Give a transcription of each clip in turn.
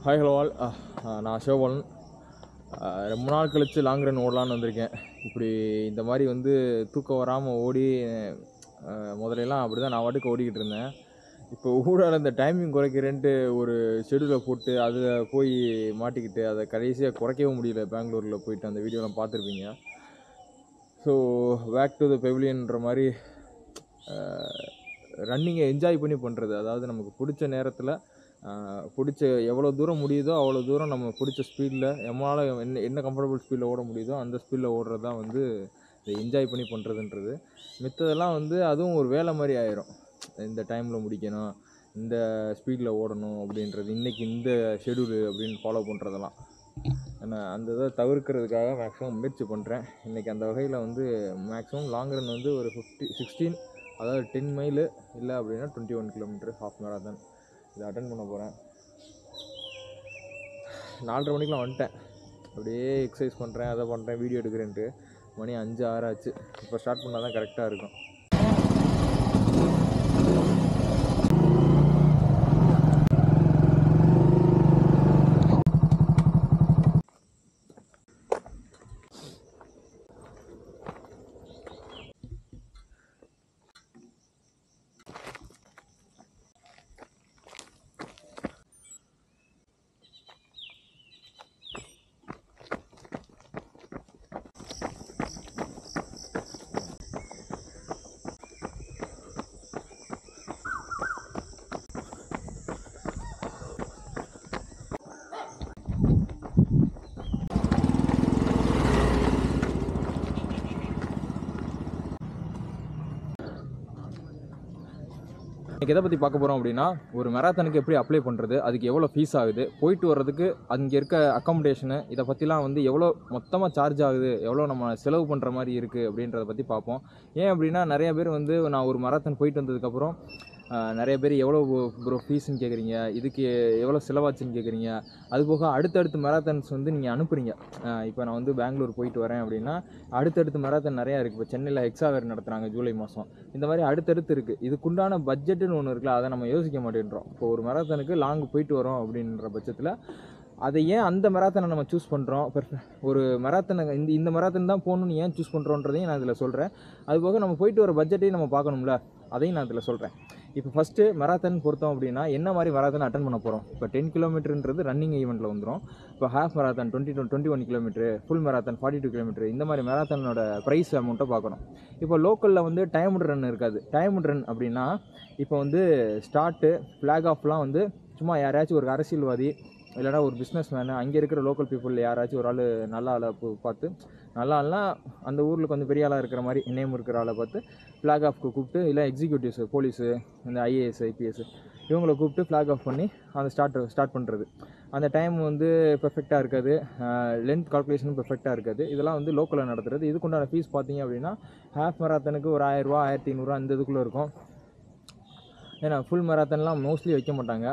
Hi hello all. நான் சிவபாலன். ரொம்ப நாள் கழித்து லாங் ரன் ஓடலான்னு வந்திருக்கேன். இப்படி இந்த மாதிரி வந்து தூக்கம் வராமல் ஓடி முதலெல்லாம் அப்படி தான் நான் வாட்டுக்கு ஓடிக்கிட்டு இருந்தேன். இப்போ ஊடால இந்த டைமிங் குறைக்கிறேன்ட்டு ஒரு ஷெடியூலை போட்டு அதில் போய் மாட்டிக்கிட்டு அதை கடைசியாக குறைக்கவும் முடியல. பெங்களூரில் போயிட்டு அந்த வீடியோலாம் பார்த்துருப்பீங்க. ஸோ பேக் டு த பெவிலியன்ற மாதிரி ரன்னிங்கை என்ஜாய் பண்ணி பண்ணுறது, அதாவது நமக்கு பிடிச்ச நேரத்தில் பிடிச்ச எவ்வளோ தூரம் முடியுதோ அவ்வளோ தூரம் நம்ம பிடிச்ச ஸ்பீடில் நம்மளால் என்ன கம்ஃபர்டபுள் ஸ்பீடில் ஓட முடியுதோ அந்த ஸ்பீடில் ஓடுறது தான் வந்து இதை என்ஜாய் பண்ணி பண்ணுறதுன்றது. மித்ததெல்லாம் வந்து அதுவும் ஒரு வேலை மாதிரி ஆயிரும். இந்த டைமில் முடிக்கணும், இந்த ஸ்பீடில் ஓடணும் அப்படின்றது, இன்றைக்கி இந்த ஷெடியூலு அப்படின்னு ஃபாலோ பண்ணுறதெல்லாம் நான் அந்த இதை தவிர்க்கிறதுக்காக மேக்ஸிமம் முயற்சி பண்ணுறேன். இன்றைக்கி அந்த வகையில் வந்து மேக்ஸிமம் லாங் ரன் வந்து ஒரு 16, அதாவது 10 மைலு இல்லை அப்படின்னா 21 கிலோமீட்டர் ஹாஃப் மேராத்தான் இதை அட்டன் பண்ண போகிறேன். 4:30 மணிக்கெலாம் வந்துட்டேன். அப்படியே எக்ஸசைஸ் பண்ணுறேன், அதை பண்ணுறேன், வீடியோ எடுக்கிறேன்ட்டு மணி 5, 6 ஆச்சு. இப்போ ஸ்டார்ட் பண்ணால் தான் கரெக்டாக இருக்கும். இன்றைக்கி எதை பற்றி பார்க்க போகிறோம் அப்படின்னா, ஒரு மேராத்தானுக்கு எப்படி அப்ளை பண்ணுறது, அதுக்கு எவ்வளோ ஃபீஸ் ஆகுது, போயிட்டு வர்றதுக்கு அங்கே இருக்க அக்காமடேஷனு, இதை பற்றிலாம் வந்து எவ்வளோ மொத்தமாக சார்ஜ் ஆகுது, எவ்வளோ நம்ம செலவு பண்ணுற மாதிரி இருக்குது அப்படின்றத பற்றி பார்ப்போம். ஏன் அப்படின்னா நிறைய பேர் வந்து நான் ஒரு மேராத்தான் போயிட்டு வந்ததுக்கப்புறம் நிறைய பேர் எவ்வளோ ப்ரோ ஃபீஸ்ன்னு கேட்குறீங்க, இதுக்கு எவ்வளோ செலவாச்சுன்னு கேட்குறீங்க. அதுபோக அடுத்தடுத்து மேராத்தான்ஸ் வந்து நீங்கள் அனுப்புகிறீங்க. இப்போ நான் வந்து பெங்களூர் போயிட்டு வரேன் அப்படின்னா அடுத்தடுத்து மேராத்தான் நிறையா இருக்குது. இப்போ சென்னையில் எக்ஸாவேர் நடத்துகிறாங்க ஜூலை மாதம். இந்த மாதிரி அடுத்தடுத்து இருக்குது. இதுக்குண்டான பட்ஜெட்டுன்னு ஒன்று இருக்குல்ல, அதை நம்ம யோசிக்க மாட்டேன்றோம். இப்போ ஒரு மேராத்தானுக்கு லாங் போயிட்டு வரோம் அப்படின்ற பட்சத்தில் அதை ஏன் அந்த மேராத்தானை நம்ம சூஸ் பண்ணுறோம், ஒரு மேராத்தானை இந்த மேராத்தான் தான் போகணுன்னு ஏன் சூஸ் பண்ணுறோன்றதையும் நான் இதில் சொல்கிறேன். அதுபோக நம்ம போயிட்டு வர பட்ஜெட்டையும் நம்ம பார்க்கணும்ல, அதையும் நான் இதில் சொல்கிறேன். இப்போ ஃபஸ்ட்டு மேராத்தான் பொறுத்தோம் அப்படின்னா என்ன மாதிரி மேராத்தான் அட்டன் பண்ண போகிறோம். இப்போ 10 கிலோமீட்டருன்றது ரன்னிங் ஈவெண்ட்டில் வந்துடும். இப்போ ஹாஃப் மேராத்தான் 21 கிலோமீட்டரு, ஃபுல் மேராத்தான் 42 கிலோமீட்டர், இந்த மாதிரி மேராத்தானோட ப்ரைஸ் அமௌண்ட்டை பார்க்கணும். இப்போ லோக்கலில் வந்து டைம்டு ரன் இருக்காது. டைம்டு ரன் அப்படின்னா இப்போ வந்து ஸ்டார்ட்டு ஃப்ளாக் ஆஃப்லாம் வந்து சும்மா யாராச்சும் ஒரு அரசியல்வாதி இல்லைனா ஒரு பிஸ்னஸ் மேனு, அங்கே இருக்கிற லோக்கல் பீப்புள் யாராச்சும் ஒரு ஆள் நல்ல ஆளை பார்த்து, நல்ல ஆள்னா அந்த ஊரில் கொஞ்சம் பெரிய ஆளாக இருக்கிற மாதிரி நேம் இருக்கிற ஆளை பார்த்து ஃப்ளாக் ஆஃப்க்கு கூப்பிட்டு, இல்லை எக்ஸிக்யூட்டிவ்ஸு, போலீஸு, இந்த ஐஏஎஸ், ஐபிஎஸ் இவங்களை கூப்பிட்டு ஃப்ளாக் ஆஃப் பண்ணி அந்த ஸ்டார்ட் பண்ணுறது. அந்த டைம் வந்து பெர்ஃபெக்டாக இருக்காது, லென்த் கால்குலேஷனும் பெர்ஃபெக்டாக இருக்காது. இதெல்லாம் வந்து லோக்கலில் நடத்துறது. இதுக்குண்டான ஃபீஸ் பார்த்தீங்க அப்படின்னா ஹாஃப் மேராத்தானுக்கு ஒரு 1000 ரூபா 1500 அந்த இதுக்குள்ளே இருக்கும். ஏன்னா ஃபுல் மேராத்தான்லாம் மோஸ்ட்லி வைக்க மாட்டாங்க.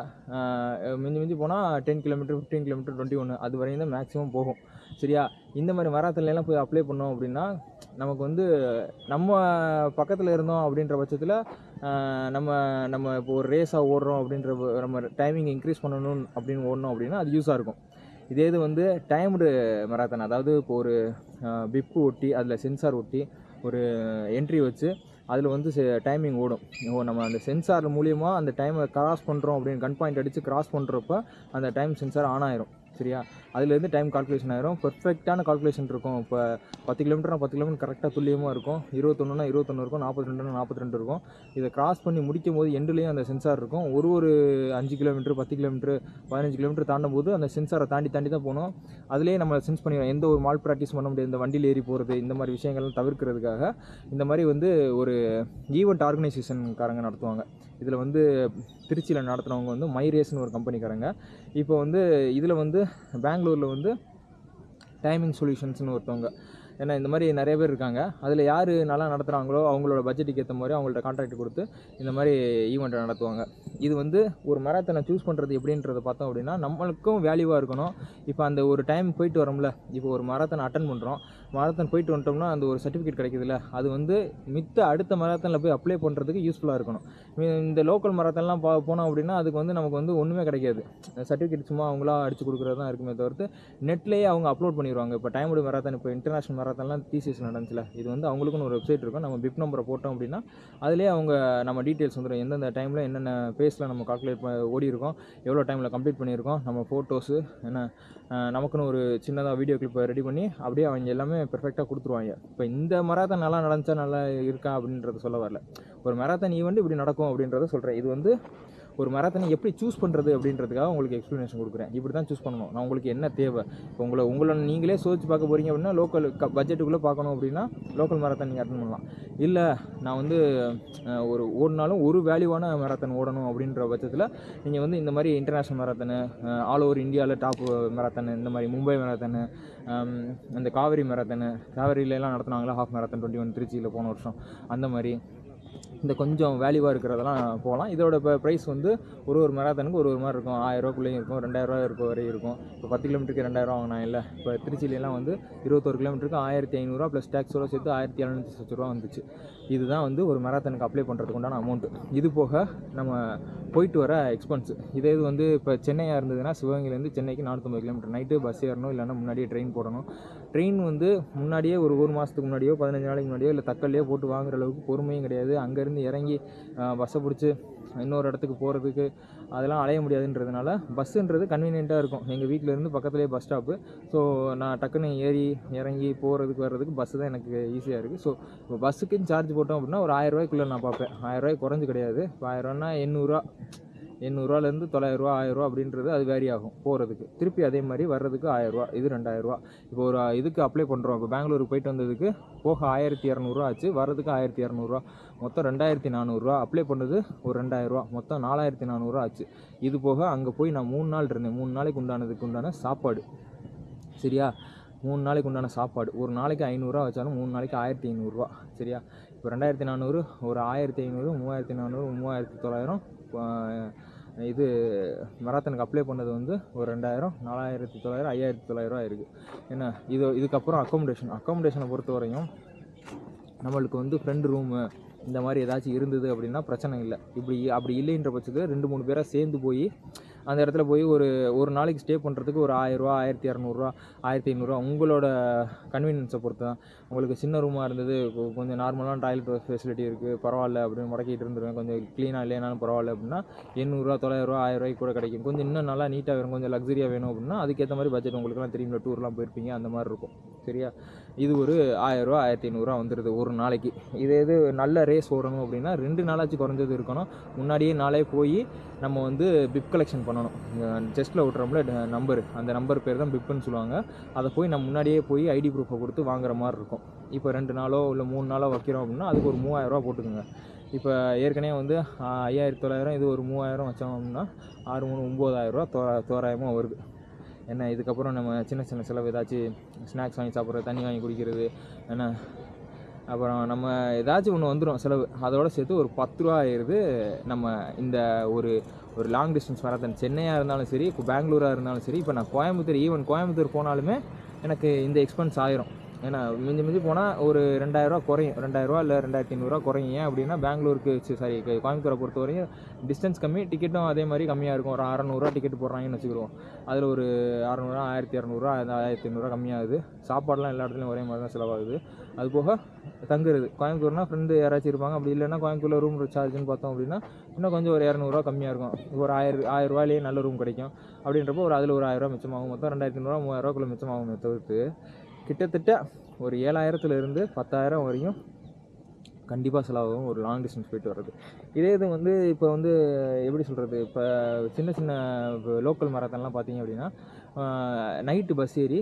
மிஞ்சி போனால் 10 கிலோமீட்டர், 15 கிலோமீட்டர், 21 அது வரையும் தான் மேக்ஸிமம் போகும். சரியா? இந்த மாதிரி மேராத்தான்லாம் போய் அப்ளை பண்ணோம் அப்படின்னா நமக்கு வந்து நம்ம பக்கத்தில் இருந்தோம் அப்படின்ற பட்சத்தில் நம்ம இப்போ ஒரு ரேஸாக ஓடுறோம் அப்படின்ற நம்ம டைமிங் இன்க்ரீஸ் பண்ணணும் அப்படின்னு ஓடணும் அப்படின்னா அது யூஸாக இருக்கும். இதே இது வந்து டைம்டு மேராத்தான், அதாவது இப்போ ஒரு பிப்பு ஒட்டி அதில் சென்சார் ஒட்டி ஒரு என்ட்ரி வச்சு அதில் வந்து டைமிங் ஓடும். நம்ம அந்த சென்சார் மூலியமாக அந்த டைமை கிராஸ் பண்ணுறோம் அப்படின்னு கன் பாயிண்ட் அடித்து கிராஸ் பண்ணுறப்ப அந்த டைம் சென்சார் ஆன் ஆயிரும். சரியா? அதுலேருந்து டைம் கால்குலேஷன் ஆயிரும். பெர்ஃபெக்டான கால்குலேஷன் இருக்கும். இப்போ 10 கிலோமீட்டர்னா 10 கிலோமீட்டர் கரெக்டாக துல்லியமாக இருக்கும். 21னா 21 இருக்கும், 42னா 42 இருக்கும். இதை கிராஸ் பண்ணி முடிக்கும் போது எண்டுலேயும் அந்த சென்சார் இருக்கும். ஒரு 5 கிலோமீட்டர், 10 கிலோமீட்டர், 15 கிலோமீட்டர் தாண்டும் போது அந்த சென்சாரை தாண்டி தான் போகணும். அதுலேயே நம்ம சென்ஸ் பண்ணிடுவோம். எந்த ஒரு மால் ப்ராக்டிஸ் பண்ண முடியாது. இந்த வண்டியில் ஏறி போகிறது இந்த மாதிரி விஷயங்கள்லாம் தவிர்க்கிறதுக்காக இந்த மாதிரி வந்து ஒரு ஈவெண்ட் ஆர்கனைசேஷன்காரங்க நடத்துவாங்க. இதில் வந்து திருச்சியில் நடத்துகிறவங்க வந்து மை ரேஸ்னு ஒரு கம்பெனிக்காரங்க. இப்போ வந்து இதில் வந்து பெங்களூரில் வந்து டைமிங் சொல்யூஷன்ஸ்னு ஒருத்தவங்க. ஏன்னா இந்த மாதிரி நிறைய பேர் இருக்காங்க. அதில் யார் நல்லா நடத்துகிறாங்களோ அவங்களோட பட்ஜெட்டுக்கு ஏற்ற மாதிரி அவங்கள்ட்ட கான்ட்ராக்ட் கொடுத்து இந்த மாதிரி ஈவெண்ட்டை நடத்துவாங்க. இது வந்து ஒரு மேரத்தானை சூஸ் பண்ணுறது எப்படின்றத பார்த்தோம் அப்படின்னா, நம்மளுக்கும் வேல்யூவாக இருக்கணும். இப்போ அந்த ஒரு டைம் போயிட்டு வரோம்ல, இப்போ ஒரு மேரத்தான் அட்டன் பண்ணுறோம், மேரத்தான் போயிட்டு வந்துட்டோம்னா அந்த ஒரு சர்டிஃபிகேட் கிடைக்குதுல்ல, அது வந்து அடுத்த மேரத்தானில் போய் அப்ளை பண்ணுறதுக்கு யூஸ்ஃபுல்லாக இருக்கணும். இந்த லோக்கல் மேரத்தான்லாம் போனோம் அப்படின்னா அதுக்கு வந்து நமக்கு வந்து ஒன்றுமே கிடைக்காது. சர்டிஃபிகேட் சும்மா அவங்களா அடிச்சு கொடுக்குறது தான் இருக்குமே தவிர்த்து நெட்லேயே அவங்க அப்லோட் பண்ணிடுவாங்க. இப்போ டைமுடு மேரத்தான், இப்போ இன்டர்நேஷனல் மேரத்தான்லாம் டிசிஎஸ் நடந்துச்சுல, இது வந்து அவங்களுக்குன்னு ஒரு வெப்சைட் இருக்கும். நம்ம பிப் நம்பரை போட்டோம் அப்படின்னா அதிலே அவங்க நம்ம டீட்டெயில்ஸ் வந்துடும். எந்தெந்த டைமில் என்னென்ன பேஸில் நம்ம கால்குலேட் ஓடி இருக்கோம், எவ்வளோ டைமில் கம்ப்ளீட் பண்ணியிருக்கோம், நம்ம ஃபோட்டோஸு என்ன நமக்குன்னு ஒரு சின்னதாக வீடியோ கிளிப்பை ரெடி பண்ணி அப்படியே அவங்க எல்லாமே பெர்ஃபெக்டாக கொடுத்துருவாங்க. இப்போ இந்த மேரத்தான் நல்லா நடந்துச்சா நல்லா இருக்கா அப்படின்றத சொல்ல வரல, ஒரு மேரத்தான் ஈவெண்ட் இப்படி நடக்கும் அப்படின்றத சொல்கிறேன். இது வந்து ஒரு மேரத்தானை எப்படி சூஸ் பண்ணுறது அப்படின்றதுக்காக உங்களுக்கு எக்ஸ்ப்ளனேஷன் கொடுக்குறேன். இப்படி தான் சூஸ் பண்ணணும். நான் உங்களுக்கு என்ன தேவை, இப்போ உங்களை நீங்களே சோதிச்சு பார்க்க போகிறீங்க அப்படின்னா லோக்கல் பட்ஜெட்டுக்குள்ளே பார்க்கணும் அப்படின்னா லோக்கல் மேரத்தான் நீங்கள் அட்டன் பண்ணலாம். இல்லை நான் வந்து ஒரு ஓடினாலும் ஒரு வேல்யூவான மேரத்தான் ஓடணும் அப்படின்ற பட்சத்தில் நீங்கள் வந்து இந்த மாதிரி இன்டர்நேஷ்னல் மேரத்தானு, ஆல் ஓவர் இந்தியாவில் டாப் மேரத்தானு, இந்த மாதிரி மும்பை மேரத்தானு, இந்த காவேரி மேரத்தானு, காவேரியிலலாம் நடத்துனாங்களா ஹாஃப் மேரத்தான் 21 திருச்சியில் போன வருஷம், அந்த மாதிரி இந்த கொஞ்சம் வேல்யூவாக இருக்கிறதெல்லாம் போகலாம். இதோட இப்போ ப்ரைஸ் வந்து ஒரு மேரத்தானுக்கு ஒரு மாதிரி இருக்கும். 1000 ரூபாய்க்குள்ளேயும் இருக்கும், 2000 ரூபா வரையும் இருக்கும். இப்போ 10 கிலோமீட்டருக்கு 2000 வாங்கினா இல்லை, இப்போ திருச்சியிலலாம் வந்து 21 கிலோமீட்டருக்கு 1500 ப்ளஸ் டேக்ஸோட சேர்த்து 1760 ரூபா வந்துச்சு. இதுதான் வந்து ஒரு மேரத்தானுக்கு அப்ளை பண்ணுறதுக்கு உண்டான அமௌண்ட்டு. இது போக நம்ம போயிட்டு வர எக்ஸ்பென்ஸு. இதே இது வந்து இப்போ சென்னையாக இருந்ததுன்னா சிவகங்கையிலேருந்து சென்னைக்கு 450 கிலோமீட்டர், நைட்டு பஸ் ஏறணும், இல்லைன்னா முன்னாடியே ட்ரெயின் போடணும். ட்ரெயின் வந்து முன்னாடியே ஒரு மாதத்துக்கு முன்னாடியோ 15 நாளைக்கு முன்னாடியோ இல்லை தக்கல்லையோ போட்டு வாங்குற அளவுக்கு பொறுமையும் கிடையாது. அங்கேருந்து இறங்கி பஸ்ஸை பிடிச்சி இன்னொரு இடத்துக்கு போகிறதுக்கு அதெல்லாம் அலைய முடியாதுன்றதுனால பஸ்ஸுன்றது கன்வீனியண்ட்டாக இருக்கும். எங்கள் வீட்டிலேருந்து பக்கத்துலேயே பஸ் ஸ்டாப்பு. ஸோ நான் டக்குன்னு ஏறி இறங்கி போகிறதுக்கு வர்றதுக்கு பஸ்ஸு தான் எனக்கு ஈஸியாக இருக்குது. ஸோ இப்போ பஸ்ஸுக்குன்னு சார்ஜ் போட்டோம் அப்படின்னா ஒரு 1000 ரூபாய்க்குள்ளே நான் பார்ப்பேன். 1000 ரூபாய்க்கு குறைஞ்சு கிடையாது. இப்போ 1000 ரூபான்னா 800ரூவாலேருந்து 900 ரூபா 1000 ரூபா அப்படின்றது அது வேரி ஆகும் போகிறதுக்கு. திருப்பி அதே மாதிரி வர்றதுக்கு 1000 ரூபா, இது 2000 ரூபா. இப்போ ஒரு இதுக்கு அப்ளை பண்ணுறோம், இப்போ பெங்களூருக்கு போயிட்டு வந்ததுக்கு போக 1200 ரூபா ஆச்சு, வர்றதுக்கு 1200 ரூபா, மொத்தம் 2400 ரூபா. அப்ளை பண்ணது ஒரு 2000 ரூபா, மொத்தம் 4400 ரூபா ஆச்சு. இது போக அங்கே போய் நான் 3 நாள் இருந்தேன். 3 நாளைக்கு உண்டான சாப்பாடு, சரியா, 3 நாளைக்கு உண்டான சாப்பாடு, ஒரு நாளைக்கு 500 ரூபா வச்சாலும் 3 நாளைக்கு 1500 ரூபா, சரியா. இப்போ 2400 ஒரு 1500 3400 3900. இது மேரத்தானுக்கு அப்ளை பண்ணது வந்து ஒரு 2000 4900 5900 ரூபா இருக்குது. ஏன்னா இதுக்கப்புறம் அக்காமடேஷனை பொறுத்த வரையும் நம்மளுக்கு வந்து ஃப்ரெண்டு ரூமு இந்த மாதிரி ஏதாச்சும் இருந்தது அப்படின்னா பிரச்சனை இல்லை. அப்படி இல்லைன்ற பட்சத்தில் 2-3 பேராக சேர்ந்து போய் அந்த இடத்துல போய் ஒரு நாளைக்கு ஸ்டே பண்ணுறதுக்கு ஒரு 1000 ரூபா 1200 1500 உங்களோட கன்வீனியன்ஸை பொறுத்து தான். உங்களுக்கு சின்ன ரூமாக இருந்தது, கொஞ்சம் நார்மலான டாய்லெட் ஃபெசிலிட்டி இருக்குது, பரவாயில்ல அப்படின்னு முடக்கிட்டு இருந்துருவேன், கொஞ்சம் க்ளீனாக இல்லைனாலும் பரவாயில்ல அப்படின்னா 800 900 1000 ரூபாய்க்கு கூட கிடைக்கும். கொஞ்சம் இன்னும் நல்லா நீட்டாக வேணும், கொஞ்சம் லக்ஸரியாக வேணும் அப்படின்னா அதுக்கேற்ற மாதிரி பட்ஜெட் உங்களுக்குலாம் தெரியும்ல, டூர்லாம் போயிருப்பீங்க, அந்த மாதிரி இருக்கும், சரியா. இது ஒரு 1000 ரூபா 1500 வந்துடுது ஒரு நாளைக்கு. இது நல்ல ரேஸ் ஓடணும் அப்படின்னா 2 நாளாச்சும் குறைஞ்சது இருக்கணும். முன்னாடியே நாளே போய் நம்ம வந்து பிப் கலெக்ஷன் பண்ணணும். செஸ்ட்டில் விட்றோம்ல நம்பர், அந்த நம்பர் பேர் தான் பிப்புன்னு சொல்லுவாங்க. அதை போய் நம்ம முன்னாடியே போய் ஐடி ப்ரூஃபை கொடுத்து வாங்குற மாதிரி இருக்கும். இப்போ 2 நாளோ இல்லை 3 நாளோ வைக்கிறோம் அப்படின்னா அதுக்கு ஒரு 3000 ரூபா போட்டுக்கோங்க. இப்போ ஏற்கனவே வந்து 5900, இது ஒரு 3000 வச்சோம் அப்படின்னா 6 3 9000 ரூபா தோராயமாக வருது. என்ன இதுக்கப்புறம் நம்ம சின்ன செலவு ஏதாச்சும் ஸ்நாக்ஸ் வாங்கி சாப்பிட்றது, தண்ணி வாங்கி குடிக்கிறது, என்ன அப்புறம் நம்ம ஏதாச்சும் ஒன்று வந்துடும் செலவு, அதோடு சேர்த்து ஒரு 10 ரூபா ஆயிடுது. நம்ம இந்த ஒரு லாங் டிஸ்டன்ஸ் மேரத்தான் சென்னையாக இருந்தாலும் சரி, இப்போ பெங்களூராக இருந்தாலும் சரி, இப்போ நான் கோயம்புத்தூர் போனாலுமே எனக்கு இந்த எக்ஸ்பென்ஸ் ஆயிரும். ஏன்னா மிஞ்சி போனால் ஒரு 2000 ரூபா குறையும், 2000 ரூபா இல்லை 2500 ரூபா குறையும். ஏன் அப்படின்னா பெங்களூருக்கு கோயம்புத்தூரை பொறுத்த வரையும் டிஸ்டன்ஸ் கம்மி, டிக்கெட்டும் அதே மாதிரி கம்மியாக இருக்கும். ஒரு 600 டிக்கெட் போடுறாங்கன்னு வச்சுக்கிடுவோம், அதில் ஒரு 600 1200 1500 கம்மியாகுது. சாப்பாடெலாம் எல்லா இடத்துலையும் ஒரே மாதிரி தான் செலவாகுது. அது போக தங்குறது, கோயம்புத்தூர்னா ஃப்ரெண்டு யாராச்சும் இருப்பாங்க, அப்படி இல்லைன்னா கோயம்புத்தூரில் ரூம் சார்ஜுன்னு பார்த்தோம் அப்படின்னா இன்னும் கொஞ்சம் ஒரு 200 கம்மியாக இருக்கும். ஒரு 1000 ரூபாயிலேயே நல்ல ரூம் கிடைக்கும். அப்படின்றப்போ அதில் ஒரு 1000 ரூபா மிச்சமாகும். மொத்தம் 2500 3000 மிச்சமாகுமே தவிர்த்து கிட்டத்தட்ட ஒரு 7000 10,000 வரையும் கண்டிப்பாக செலவாகும் ஒரு லாங் டிஸ்டன்ஸ் போயிட்டு வர்றது. இது வந்து இப்போ வந்து எப்படி சொல்கிறது, இப்போ சின்ன லோக்கல் மேரத்தான்லாம் பார்த்தீங்க அப்படின்னா நைட்டு பஸ் ஏறி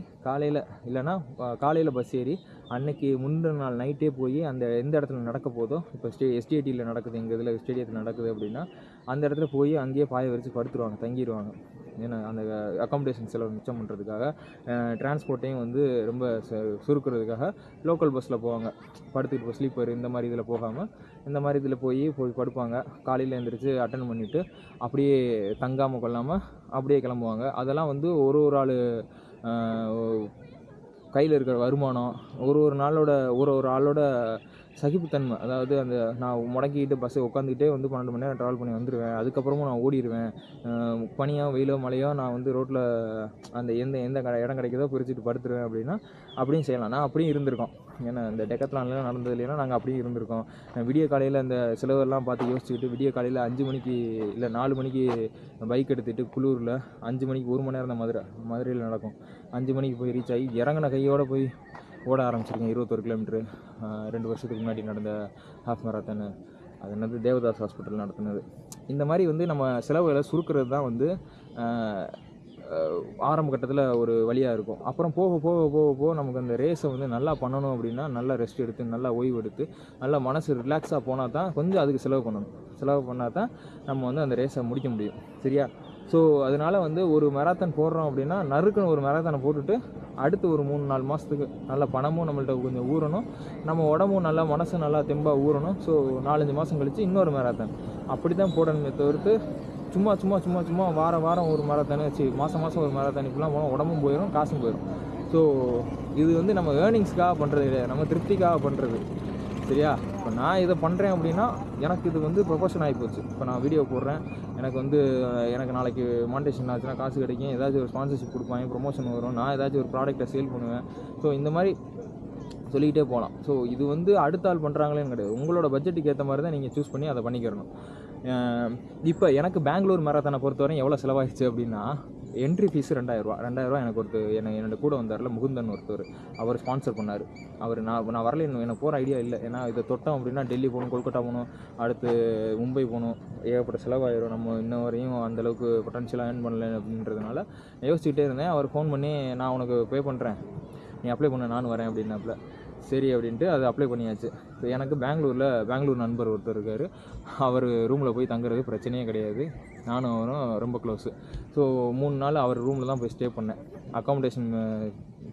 காலையில் பஸ் ஏறி அன்னைக்கு முந்தின நாள் நைட்டே போய் அந்த எந்த இடத்துல நடக்க போதோ, இப்போ எஸ்டிஐடியில் நடக்குது, எங்கள் இதில் ஸ்டேடியத்தில் நடக்குது அப்படின்னா அந்த இடத்துல போய் அங்கேயே பாய விரித்து படுத்துருவாங்க, தங்கிடுவாங்க. ஏன்னா அந்த அக்காமடேஷன் செலவு மிச்சம் பண்ணுறதுக்காக, டிரான்ஸ்போர்ட்டையும் வந்து ரொம்ப சுருக்கிறதுக்காக லோக்கல் பஸ்ஸில் போவாங்க. படுத்துக்கிட்டு இப்போ ஸ்லீப்பர் இந்த மாதிரி இதில் போகாமல் இந்த மாதிரி இதில் போய் படுப்பாங்க. காலையில் எழுந்திரிச்சு அட்டன் பண்ணிவிட்டு அப்படியே தங்காமல் கொள்ளாமல் அப்படியே கிளம்புவாங்க. அதெல்லாம் வந்து ஒரு ஆள் கையில் இருக்கிற வருமானம், ஒரு ஆளோட சகிப்புத்தன்மை. அதாவது அந்த நான் முடங்கிக்கிட்டு பஸ்ஸை உட்காந்துக்கிட்டே வந்து 12 மணி நேரம் ட்ராவல் பண்ணி வந்துடுவேன். அதுக்கப்புறமும் நான் ஓடிடுவேன். பனியோ வெயிலோ மழையோ நான் வந்து ரோட்டில் அந்த எந்த இடம் கிடைக்குதோ பிரிச்சுட்டு படுத்துருவேன் அப்படியும் செய்யலாம். நான் அப்படியும் இருந்திருக்கோம். ஏன்னா இந்த டெக்கத்லான்லாம் நடந்தது இல்லைன்னா நாங்கள் அப்படியும் இருந்திருக்கோம். விடிய காலையில் அந்த செலவெல்லாம் பார்த்து யோசிச்சுக்கிட்டு விடிய காலையில் 5 மணிக்கு இல்லை 4 மணிக்கு பைக் எடுத்துகிட்டு குளூரில் 5 மணிக்கு 1 மணி நேரம் தான் மதுரையில் நடக்கும். 5 மணிக்கு போய் ரீச் ஆகி இறங்கின கையோடு போய் ஓட ஆரம்பிச்சிருக்கேன். 21 கிலோமீட்ரு. 2 வருஷத்துக்கு முன்னாடி நடந்த ஹாஃப் மேரத்தானு, அது என்னது தேவதாஸ் ஹாஸ்பிட்டல் நடத்துனது. இந்த மாதிரி வந்து நம்ம செலவுகளை சுருக்கிறது தான் வந்து ஆரம்ப கட்டத்தில் ஒரு வழியாக இருக்கும். அப்புறம் போக போக போக போக நமக்கு அந்த ரேஸை வந்து நல்லா பண்ணணும் அப்படின்னா நல்லா ரெஸ்ட் எடுத்து நல்லா ஓய்வு எடுத்து நல்லா மனசு ரிலாக்ஸாக போனால் தான் கொஞ்சம் அதுக்கு செலவு பண்ணால் தான் நம்ம வந்து அந்த ரேஸை முடிக்க முடியும். சரியா? ஸோ அதனால் வந்து ஒரு மேரத்தான் போடுறோம் அப்படின்னா நறுக்குன்னு ஒரு மேரத்தானை போட்டுட்டு அடுத்து ஒரு 3-4 மாதத்துக்கு நல்லா பணமும் நம்மள்ட்ட கொஞ்சம் ஊறணும், நம்ம உடம்பும் நல்லா மனசும் நல்லா தெம்பாக ஊறணும். ஸோ 4-5 மாதம் கழித்து இன்னொரு மேரத்தான் அப்படி தான் போடணுமே தவிர்த்து சும்மா வாரம் ஒரு மேரத்தானே வச்சு மாதம் ஒரு மேரத்தான் இப்படிலாம் போனால் உடம்பும் போயிடும், காசும் போயிடும். ஸோ இது வந்து நம்ம ஏர்னிங்ஸ்க்காக பண்ணுறது கிடையாது, நம்ம திருப்திக்காக பண்ணுறது. சரியா? இப்போ நான் இதை பண்ணுறேன் அப்படின்னா எனக்கு இது வந்து ப்ரொஃபஷன் ஆகிப்போச்சு. இப்போ நான் வீடியோ போடுறேன், எனக்கு நாளைக்கு மானிட்டேஷன் ஆச்சுன்னா காசு கிடைக்கும், ஏதாச்சும் ஒரு ஸ்பான்சர்ஷிப் கொடுப்பாங்க, ப்ரொமோஷன் வரும், நான் ஏதாச்சும் ஒரு ப்ராடக்ட்டை சேல் பண்ணுவேன். ஸோ இந்த மாதிரி சொல்லிக்கிட்டே போகலாம். ஸோ இது வந்து அடுத்த ஆள் பண்ணுறாங்களேன்னு கிடையாது, உங்களோட பட்ஜெட்டுக்கு ஏற்ற மாதிரி தான் நீங்கள் சூஸ் பண்ணி அதை பண்ணிக்கிறணும். இப்போ எனக்கு பெங்களூர் மேரத்தானை பொறுத்தவரையும் எவ்வளோ செலவாகிடுச்சு அப்படின்னா, என்ட்ரி ஃபீஸு 2000 என்னோட கூட வந்தார்ல முகுந்தன் ஒருத்தர், அவர் ஸ்பான்சர் பண்ணார். நான் வரல, எனக்கு போகிற ஐடியா இல்லை. ஏன்னா இதை தொட்டோம் அப்படின்னா டெல்லி போகணும், கொல்கட்டா போகணும், அடுத்து மும்பை போகணும், ஏகப்பட்ட செலவாயிரும். நம்ம இன்ன வரையும் அந்தளவுக்கு பொட்டன்ஷியலாக ஏர்ன் பண்ணல அப்படின்றதுனால யோசிச்சுக்கிட்டே இருந்தேன். அவர் ஃபோன் பண்ணி நான் உனக்கு பே பண்ணுறேன், நீ அப்ளை பண்ண, நானும் வரேன் அப்படின்னாப்புல. சரி அப்படின்ட்டு அது அப்ளை பண்ணியாச்சு. இப்போ எனக்கு பெங்களூர் நண்பர் ஒருத்தர் இருக்கார், அவர் ரூமில் போய் தங்குறது பிரச்சனையே கிடையாது, நானும் அவரும் ரொம்ப க்ளோஸு. ஸோ 3 நாள் அவர் ரூமில் தான் போய் ஸ்டே பண்ணேன். அக்காமடேஷன்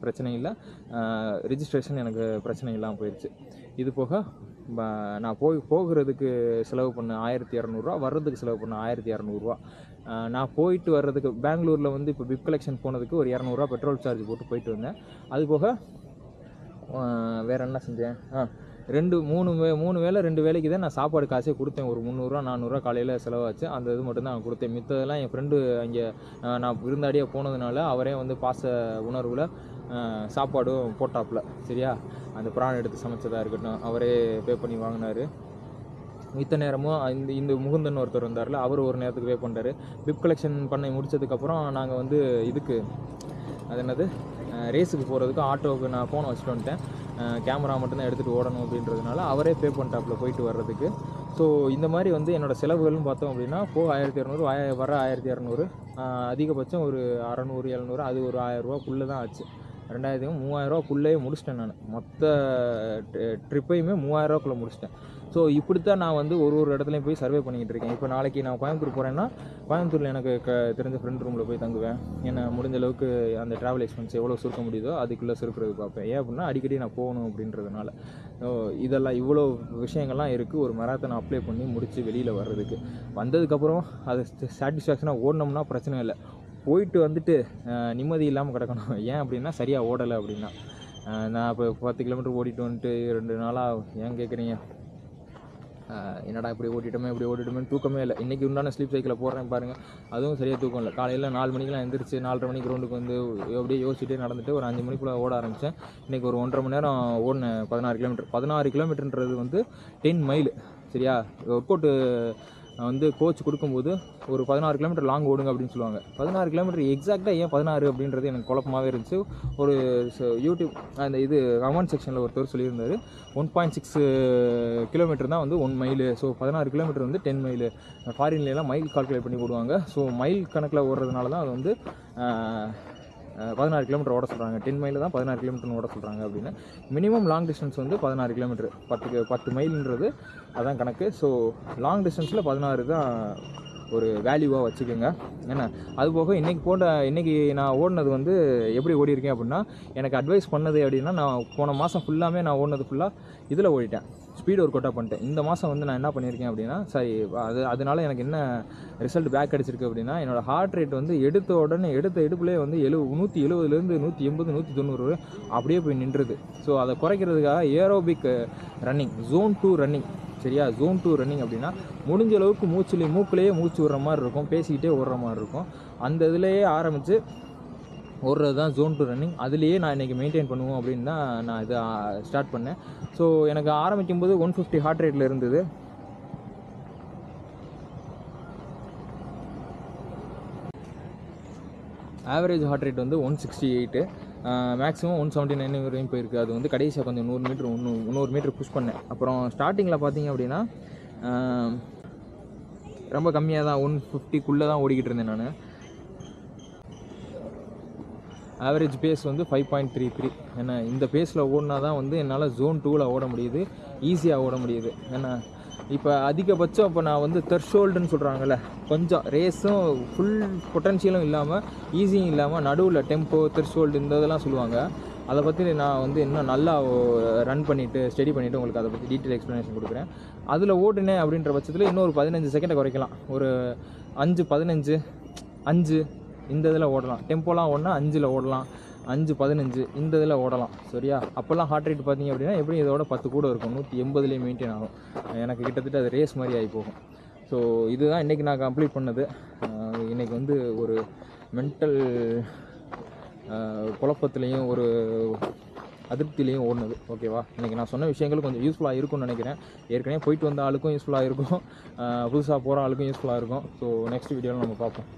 பிரச்சனை இல்லை, ரிஜிஸ்ட்ரேஷன் எனக்கு பிரச்சனை இல்லாமல் போயிடுச்சு. இது போக நான் போகிறதுக்கு செலவு பண்ண 1200 வர்றதுக்கு செலவு பண்ண 1200. நான் போயிட்டு வர்றதுக்கு பெங்களூரில் வந்து இப்போ பிப் கலெக்ஷன் போனதுக்கு ஒரு 200 பெட்ரோல் சார்ஜ் போட்டு போயிட்டு வந்தேன். அது போக வேறு என்ன செஞ்சேன், 3 வேளை 2 வேளைக்கு தான் நான் சாப்பாடு காசே கொடுத்தேன். ஒரு 300-400 காலையில் செலவாச்சு. அந்த இது மட்டும்தான் நான் கொடுத்தேன். மித்ததெல்லாம் என் ஃப்ரெண்டு அங்கே நான் விருந்தாடியாக போனதுனால அவரே வந்து பாச உணர்வில் சாப்பாடும் போட்டாப்புல. சரியா? அந்த ப்ரான் எடுத்து சமைச்சதாக இருக்கட்டும் அவரே பே பண்ணி வாங்கினார். மித்த நேரமும் இந்த முகுந்தன் ஒருத்தர் வந்தார்ல, அவர் ஒரு நேரத்துக்கு பே பண்ணுறாரு. பிப் கலெக்ஷன் பண்ணி முடித்ததுக்கப்புறம் நாங்கள் வந்து இதுக்கு அது என்னது ரேஸுக்கு போகிறதுக்கு ஆட்டோவுக்கு நான் ஃபோனை வச்சுட்டு வந்துட்டேன். கேமரா மட்டும்தான் எடுத்துகிட்டு ஓடணும் அப்படின்றதுனால அவரே பே பண்ணிட்டாப்புல போயிட்டு வர்றதுக்கு. ஸோ இந்த மாதிரி வந்து என்னோடய செலவுகள்னு பார்த்தோம் அப்படின்னா 1200, வர 1200, அதிகபட்சம் ஒரு 600-700, அது ஒரு 1000 தான் ஆச்சு. 2000-3000 முடிச்சிட்டேன். நான் மொத்த ட்ரிப்பையுமே 3000 முடிச்சிட்டேன். ஸோ இப்படித்தான் நான் வந்து ஒரு இடத்துலையும் போய் சர்வே பண்ணிக்கிட்டு இருக்கேன். இப்போ நாளைக்கு நான் கோயம்புத்தூர் போகிறேன்னா கோயம்புத்தூரில் எனக்கு தெரிஞ்ச ஃப்ரெண்ட் ரூமில் போய் தங்குவேன். ஏன்னா முடிஞ்ச அளவுக்கு அந்த ட்ராவல் எக்ஸ்பென்ஸ் எவ்வளோ சுருக்க முடியுதோ அதுக்குள்ளே சுருக்கிறது பார்ப்பேன். ஏன் அப்படின்னா அடிக்கடி நான் போகணும் அப்படின்றதுனால. இதெல்லாம் இவ்வளோ விஷயங்கள்லாம் இருக்குது ஒரு மேரத்தான் அப்ளை பண்ணி முடித்து வெளியில் வர்றதுக்கு. வந்ததுக்கப்புறம் அது சாட்டிஸ்ஃபேக்ஷனாக ஓடினோம்னா பிரச்சனை இல்லை, போயிட்டு வந்துட்டு நிம்மதி இல்லாமல் கிடக்கணும். ஏன் அப்படின்னா சரியாக ஓடலை அப்படின்னா. நான் இப்போ 10 கிலோமீட்டர் ஓடிட்டு வந்துட்டு 2 நாளாக ஏன் கேட்குறீங்க, என்னடா இப்படி ஓட்டிட்டோமே தூக்கமே இல்லை. இன்றைக்கி உண்டான ஸ்லீப் சைக்கிளை போடுறேன் பாருங்கள், அதுவும் சரியாக தூக்கம் இல்லை. காலையில் 4 மணிக்கெலாம் எழுந்திரிச்சு 4:30 மணிக்கு கிரௌண்டுக்கு வந்து அப்படியே யோசிச்சுட்டே நடந்துட்டு ஒரு 5 மணிக்குள்ளே ஓட ஆரம்பித்தேன். இன்றைக்கி ஒரு 1.5 மணி நேரம் ஓடினேன். 16 கிலோமீட்டர்ன்றது வந்து 10 மைல். சரியா? ஒர்க் அவுட்டு வந்து கோச் கொடுக்கும்போது ஒரு 16 கிலோமீட்டர் லாங் ஓடுங்க அப்படின்னு சொல்லுவாங்க. 16 கிலோமீட்டர் எக்ஸாக்டாக ஏன் 16 அப்படின்றது எனக்கு குழப்பமாகவே இருந்துச்சு. ஒரு யூடியூப் அந்த இது கமெண்ட் செக்ஷனில் ஒருத்தர் சொல்லியிருந்தார், 1.6 கிலோமீட்டர் தான் வந்து 1 மைலு. ஸோ 16 கிலோமீட்டர் வந்து 10 மைலு. ஃபாரின்லாம் மைல் கால்குலேட் பண்ணி போடுவாங்க. ஸோ மைல் கணக்கில் ஓடுறதுனால தான் அது வந்து 16 கிலோமீட்டர் ஓட சொல்கிறாங்க. 10 மைலில் தான் 16 கிலோமீட்டர் ஓட சொல்கிறாங்க அப்படின்னு. மினிமம் லாங் டிஸ்டன்ஸ் வந்து 16 கிலோமீட்டர், 10 மைல்ன்றது அதான் கணக்கு. ஸோ லாங் டிஸ்டன்ஸில் 16 தான் ஒரு வேல்யூவாக வச்சுக்கோங்க. ஏன்னா அதுபோக இன்றைக்கி நான் ஓடினது வந்து எப்படி ஓடிருக்கேன் அப்படின்னா, எனக்கு அட்வைஸ் பண்ணது அப்படின்னா, நான் போன மாதம் ஃபுல்லாமே நான் ஓடினது ஃபுல்லாக இதில் ஓடிட்டேன், ஸ்பீட் ஒர்க் அவுட்டாக பண்ணிட்டேன். இந்த மாதம் வந்து நான் என்ன பண்ணியிருக்கேன் அப்படின்னா, அதனால எனக்கு என்ன ரிசல்ட் பேக் அடிச்சிருக்கு அப்படின்னா, என்னோடய ஹார்ட் ரேட் வந்து எடுத்த எடுப்புலேயே வந்து 170லேருந்து 180 190 அப்படியே போய் நின்றுது. ஸோ அதை குறைக்கிறதுக்காக ஏரோபிக் ரன்னிங், Zone 2 ரன்னிங், சரியா? Zone 2 ரன்னிங் அப்படின்னா முடிஞ்ச அளவுக்கு மூக்குலேயே மூச்சு விடுற மாதிரி இருக்கும், பேசிக்கிட்டே ஓடுற மாதிரி இருக்கும். அந்த இதுலேயே ஆரம்பித்து ஓடுறது தான் Zone 2 ரன்னிங். அதுலேயே நான் இன்றைக்கி மெயின்டைன் பண்ணுவோம் அப்படின்னு தான் நான் இதை ஸ்டார்ட் பண்ணேன். ஸோ எனக்கு ஆரம்பிக்கும்போது 150 ஹார்ட் ரேட்டில் இருந்தது. ஆவரேஜ் ஹார்ட் ரேட் வந்து 168, மேக்ஸிமம் 179 வரையும் போயிருக்கு. அது வந்து கடைசியாக கொஞ்சம் 100 மீட்டர் புஷ் பண்ணேன். அப்புறம் ஸ்டார்டிங்கில் பார்த்தீங்க அப்படின்னா ரொம்ப கம்மியாக தான் 150க்குள்ளே தான் ஓடிக்கிட்டு இருந்தேன் நான். ஆவரேஜ் பேஸ் வந்து 5.33. ஏன்னா இந்த பேஸில் ஓடினா தான் வந்து என்னால் Zone 2ல் ஓட முடியுது, ஈஸியாக ஓட முடியுது. ஏன்னா இப்போ அதிகபட்சம் இப்போ நான் வந்து தெர்ஷோல்டுன்னு சொல்கிறாங்கல்ல, கொஞ்சம் ரேஸும் ஃபுல் பொட்டன்ஷியலும் இல்லாமல் ஈஸியும் இல்லாமல் நடுவில் டெம்போ தெர்ஷோல்டு இந்த இதெல்லாம் சொல்லுவாங்க. அதை பற்றி நான் வந்து இன்னும் நல்லா ரன் பண்ணிவிட்டு ஸ்டடி பண்ணிவிட்டு உங்களுக்கு அதை பற்றி டீட்டெயில் எக்ஸ்ப்ளனேஷன் கொடுக்குறேன். அதில் ஓடுனேன் அப்படின்ற பட்சத்தில் இன்னும் ஒரு 15 செகண்டை குறைக்கலாம். ஒரு 5:15 5 இந்த இதில் ஓடலாம். டெம்போலாம் ஓடனா 5ல் ஓடலாம், 5:15 இந்த இதில் ஓடலாம், சரியா? அப்போல்லாம் ஹார்ட் ரேட் பார்த்திங்க அப்படின்னா எப்படி இதோட 10 கூட இருக்கும், 180லேயே மெயின்டைன் ஆகும். எனக்கு கிட்டத்தட்ட அது ரேஸ் மாதிரி ஆகி போகும். ஸோ இதுதான் இன்றைக்கி நான் கம்ப்ளீட் பண்ணது. இன்றைக்கி வந்து ஒரு மென்டல் குழப்பத்துலேயும் ஒரு அதிருப்தியிலையும் ஓடினது, ஓகேவா? இன்றைக்கி நான் சொன்ன விஷயங்கள் கொஞ்சம் யூஸ்ஃபுல்லாக இருக்கும்னு நினைக்கிறேன். ஏற்கனவே போயிட்டு வந்த ஆளுக்கும் யூஸ்ஃபுல்லாக இருக்கும், புதுசாக போகிற ஆளுக்கும் யூஸ்ஃபுல்லாக இருக்கும். ஸோ நெக்ஸ்ட் வீடியோவில் நம்ம பார்ப்போம்.